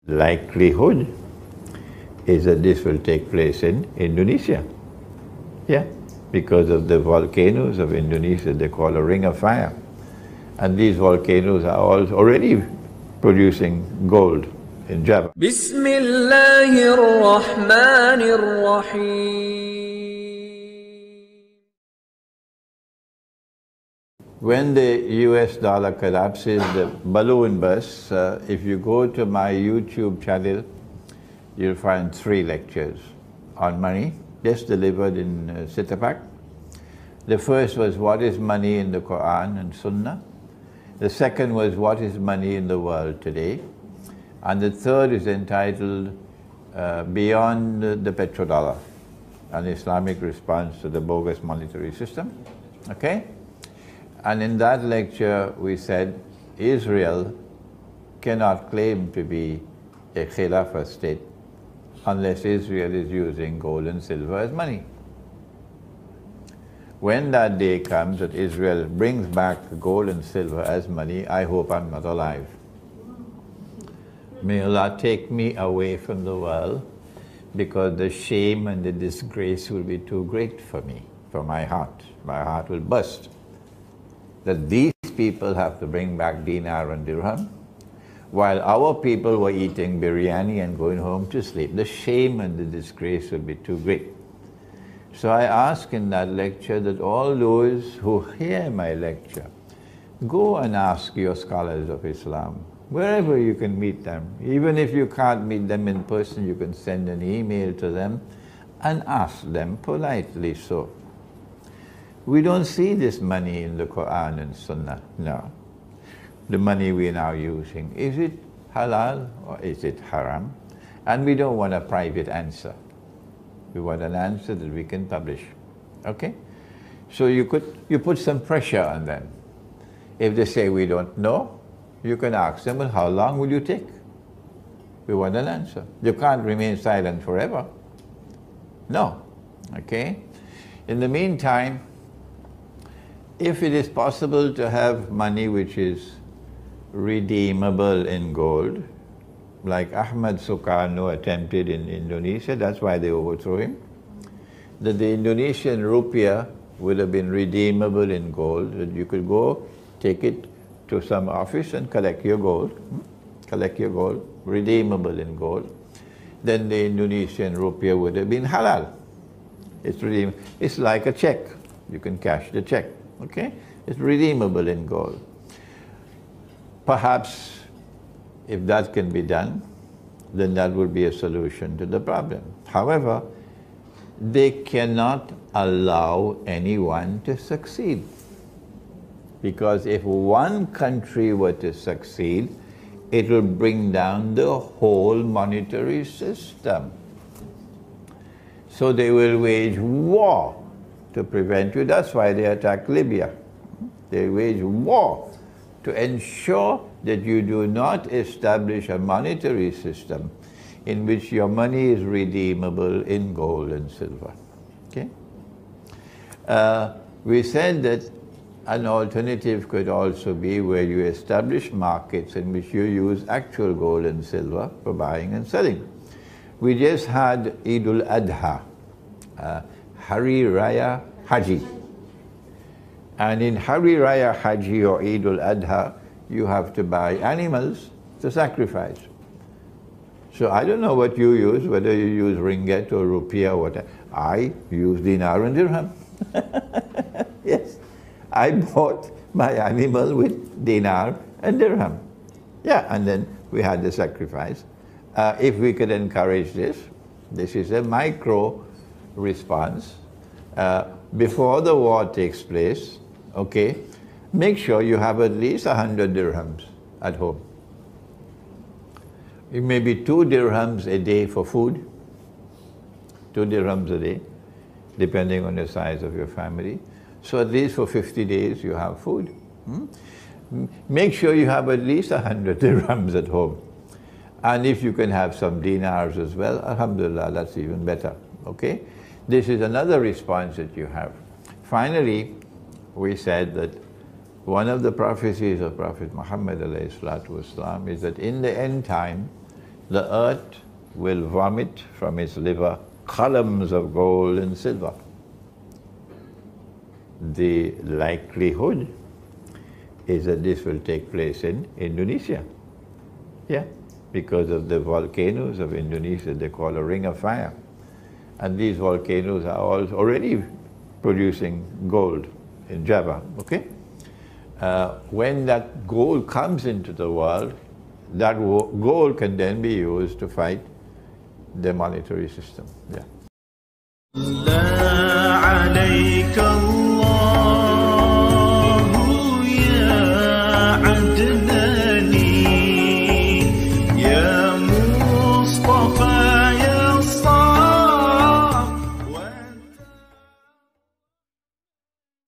Likelihood is that this will take place in Indonesia. Yeah, because of the volcanoes of Indonesia, they call a ring of fire. And these volcanoes are all already producing gold in Java. When the US dollar collapses, the balloon bursts. If you go to my YouTube channel, you'll find 3 lectures on money, just delivered in Sitapak. The first was, what is money in the Quran and Sunnah? The second was, what is money in the world today? And the third is entitled, Beyond the Petrodollar, an Islamic response to the bogus monetary system. Okay? And in that lecture, we said Israel cannot claim to be a Khilafah state unless Israel is using gold and silver as money. When that day comes that Israel brings back gold and silver as money, I hope I'm not alive. May Allah take me away from the world, because the shame and the disgrace will be too great for me, for my heart. My heart will burst. That these people have to bring back dinar and dirham, while our people were eating biryani and going home to sleep. The shame and the disgrace will be too great. So I ask in that lecture that all those who hear my lecture, go and ask your scholars of Islam, wherever you can meet them. Even if you can't meet them in person, you can send an email to them and ask them politely so. We don't see this money in the Quran and Sunnah, no. The money we are now using, is it halal or is it haram? And we don't want a private answer. We want an answer that we can publish, okay? So you put some pressure on them. If they say we don't know, you can ask them, well, how long will you take? We want an answer. You can't remain silent forever. No, okay? In the meantime, if it is possible to have money which is redeemable in gold, like Ahmad Sukarno attempted in Indonesia, that's why they overthrew him, that the Indonesian rupiah would have been redeemable in gold, that you could go take it to some office and collect your gold, redeemable in gold, then the Indonesian rupiah would have been halal. It's like a check. You can cash the check. Okay? It's redeemable in gold. Perhaps if that can be done, then that would be a solution to the problem. However, they cannot allow anyone to succeed. Because if one country were to succeed, it will bring down the whole monetary system. So they will wage war to prevent you. That's why they attacked Libya. They wage war to ensure that you do not establish a monetary system in which your money is redeemable in gold and silver. Okay? We said that an alternative could also be where you establish markets in which you use actual gold and silver for buying and selling. We just had Eid al-Adha, Hari Raya Haji. And in Hari Raya Haji or Eid al-Adha, you have to buy animals to sacrifice. So I don't know what you use, whether you use ringgit or rupiah or whatever. I use dinar and dirham. Yes, I bought my animal with dinar and dirham. Yeah, and then we had the sacrifice. If we could encourage this, this is a micro response. Before the war takes place, okay, make sure you have at least 100 dirhams at home. It may be 2 dirhams a day for food, 2 dirhams a day, depending on the size of your family. So at least for 50 days you have food. Make sure you have at least 100 dirhams at home. And if you can have some dinars as well, alhamdulillah, that's even better, okay? This is another response that you have. Finally, we said that one of the prophecies of Prophet Muhammad ﷺ is that in the end time, the earth will vomit from its liver columns of gold and silver. The likelihood is that this will take place in Indonesia. Yeah, because of the volcanoes of Indonesia, they call a ring of fire. And these volcanoes are all already producing gold in Java, okay? When that gold comes into the world, that gold can then be used to fight the monetary system. Yeah.